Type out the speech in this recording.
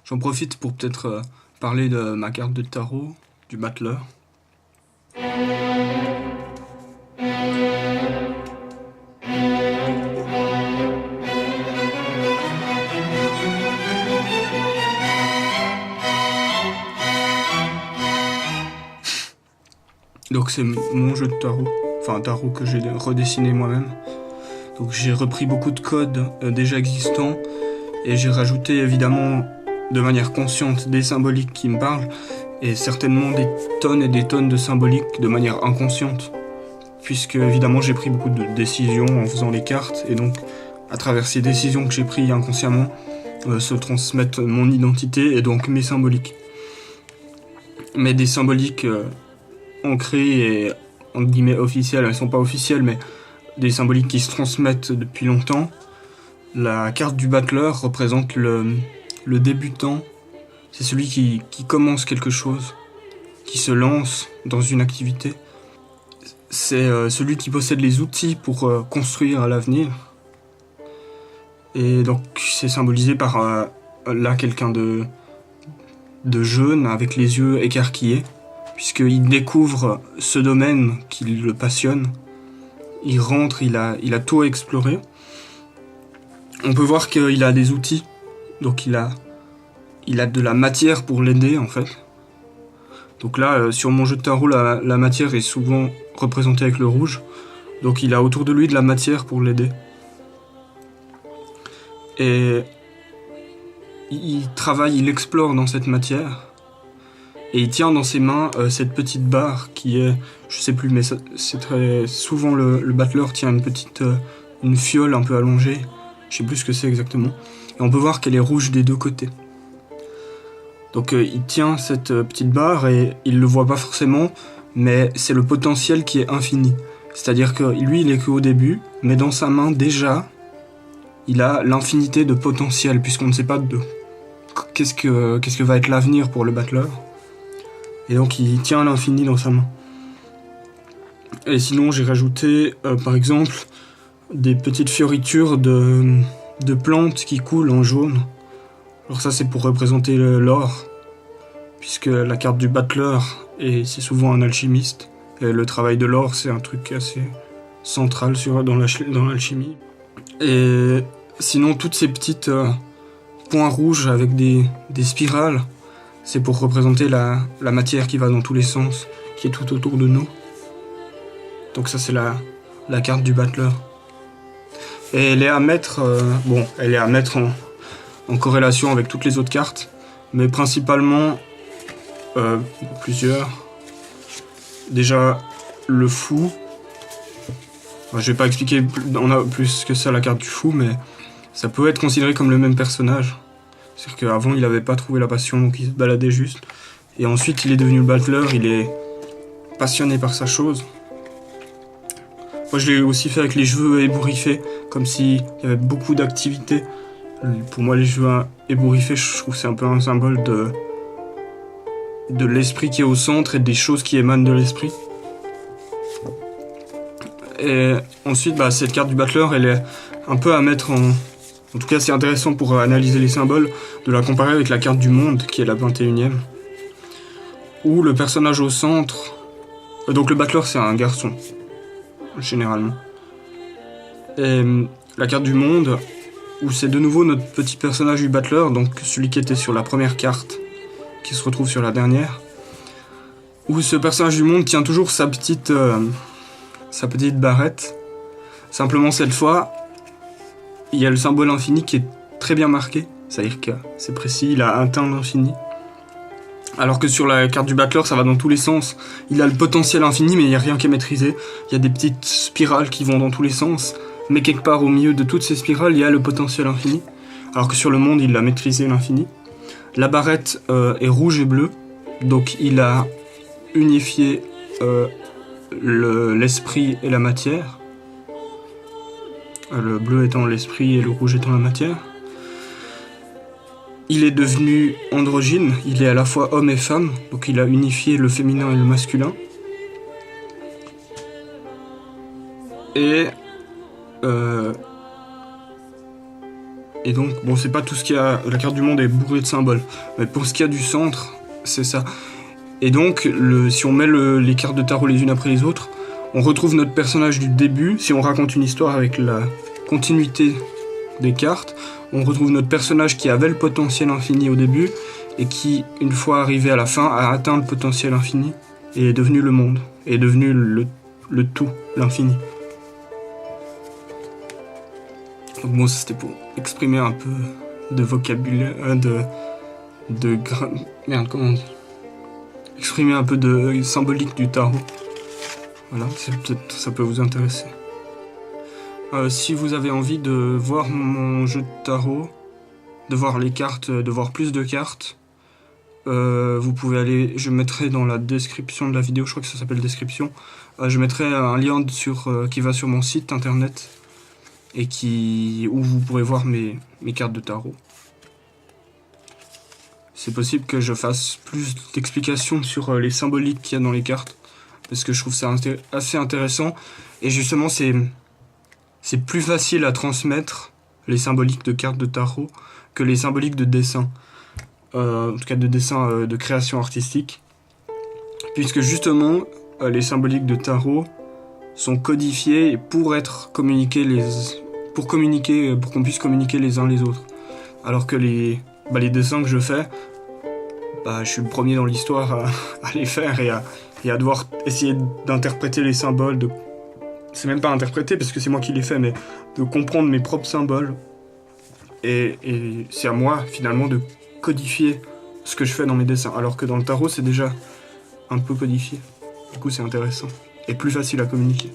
J'en profite pour peut-être parler de ma carte de tarot, du Battler. Donc c'est mon jeu de tarot, enfin un tarot que j'ai redessiné moi-même. Donc j'ai repris beaucoup de codes déjà existants et j'ai rajouté évidemment de manière consciente des symboliques qui me parlent et certainement des tonnes et des tonnes de symboliques de manière inconsciente, puisque évidemment j'ai pris beaucoup de décisions en faisant les cartes et donc à travers ces décisions que j'ai prises inconsciemment se transmettent mon identité et donc mes symboliques. Mais des symboliques ancrées et entre guillemets officielles, elles sont pas officielles mais des symboliques qui se transmettent depuis longtemps. La carte du Battler représente le débutant. C'est celui qui commence quelque chose, qui se lance dans une activité. C'est celui qui possède les outils pour construire à l'avenir. Et donc c'est symbolisé par là quelqu'un de jeune avec les yeux écarquillés, puisqu'il découvre ce domaine qui le passionne. Il rentre, il a tout exploré. On peut voir qu'il a des outils, donc il a de la matière pour l'aider en fait. Donc là, sur mon jeu de tarot, la matière est souvent représentée avec le rouge. Donc il a autour de lui de la matière pour l'aider. Et il travaille, il explore dans cette matière. Et il tient dans ses mains cette petite barre qui est, je sais plus, mais c'est très souvent le Battler tient une fiole un peu allongée. Je sais plus ce que c'est exactement. Et on peut voir qu'elle est rouge des deux côtés. Donc il tient cette petite barre et il le voit pas forcément, mais c'est le potentiel qui est infini. C'est-à-dire que lui, il est qu'au début, mais dans sa main déjà, il a l'infinité de potentiel, puisqu'on ne sait pas qu'est-ce que va être l'avenir pour le Battler. Et donc il tient l'infini dans sa main. Et sinon j'ai rajouté par exemple des petites fioritures de plantes qui coulent en jaune. Alors ça c'est pour représenter l'or, puisque la carte du Battler c'est souvent un alchimiste. Et le travail de l'or c'est un truc assez central dans l'alchimie. Et sinon toutes ces petites points rouges avec des spirales, c'est pour représenter la matière qui va dans tous les sens, qui est tout autour de nous. Donc ça c'est la carte du Battler. Et elle est à mettre, en corrélation avec toutes les autres cartes, mais principalement plusieurs. Déjà le fou. Enfin, je vais pas expliquer plus que ça la carte du fou, mais ça peut être considéré comme le même personnage. C'est-à-dire qu'avant il avait pas trouvé la passion, donc il se baladait juste. Et ensuite il est devenu le Battler, il est passionné par sa chose. Moi je l'ai aussi fait avec les cheveux ébouriffés, comme s'il y avait beaucoup d'activités. Pour moi les cheveux ébouriffés, je trouve que c'est un peu un symbole de l'esprit qui est au centre et des choses qui émanent de l'esprit. Et ensuite cette carte du Battler, elle est un peu à mettre en tout cas, c'est intéressant pour analyser les symboles de la comparer avec la carte du monde, qui est la 21e, où le personnage au centre... Donc le Battler, c'est un garçon, généralement. Et la carte du monde, où c'est de nouveau notre petit personnage du Battler, donc celui qui était sur la première carte, qui se retrouve sur la dernière, où ce personnage du monde tient toujours sa petite barrette. Simplement cette fois... il y a le symbole infini qui est très bien marqué, c'est-à-dire que c'est précis, il a atteint l'infini. Alors que sur la carte du Battler, ça va dans tous les sens. Il a le potentiel infini, mais il n'y a rien qui est maîtrisé. Il y a des petites spirales qui vont dans tous les sens, mais quelque part au milieu de toutes ces spirales, il y a le potentiel infini. Alors que sur le monde, il a maîtrisé l'infini. La barrette est rouge et bleue, donc il a unifié l'esprit et la matière. Le bleu étant l'esprit et le rouge étant la matière. Il est devenu androgyne, il est à la fois homme et femme, donc il a unifié le féminin et le masculin. Et Et donc, bon, c'est pas tout ce qu'il y a. La carte du monde est bourrée de symboles. Mais pour ce qu'il y a du centre, c'est ça. Et donc, si on met les cartes de tarot les unes après les autres, on retrouve notre personnage du début. Si on raconte une histoire avec la continuité des cartes, on retrouve notre personnage qui avait le potentiel infini au début et qui, une fois arrivé à la fin, a atteint le potentiel infini et est devenu le monde, est devenu le tout, l'infini. Donc bon, ça c'était pour exprimer un peu de vocabulaire, merde, comment on dit, exprimer un peu de symbolique du tarot. Voilà, peut-être ça peut vous intéresser. Si vous avez envie de voir mon jeu de tarot, de voir les cartes, de voir plus de cartes, vous pouvez aller, je mettrai dans la description de la vidéo, je crois que ça s'appelle description, je mettrai un lien qui va sur mon site internet et où vous pourrez voir mes cartes de tarot. C'est possible que je fasse plus d'explications sur les symboliques qu'il y a dans les cartes, parce que je trouve ça assez intéressant, et justement c'est plus facile à transmettre les symboliques de cartes de tarot que les symboliques de dessin. En tout cas de dessin de création artistique. Puisque justement, les symboliques de tarot sont codifiées pour être communiquées pour qu'on puisse communiquer les uns les autres. Alors que les dessins que je fais, je suis le premier dans l'histoire à les faire et à devoir essayer d'interpréter les symboles, c'est même pas interpréter parce que c'est moi qui les fais, mais de comprendre mes propres symboles. Et c'est à moi finalement de codifier ce que je fais dans mes dessins, alors que dans le tarot c'est déjà un peu codifié. Du coup c'est intéressant et plus facile à communiquer.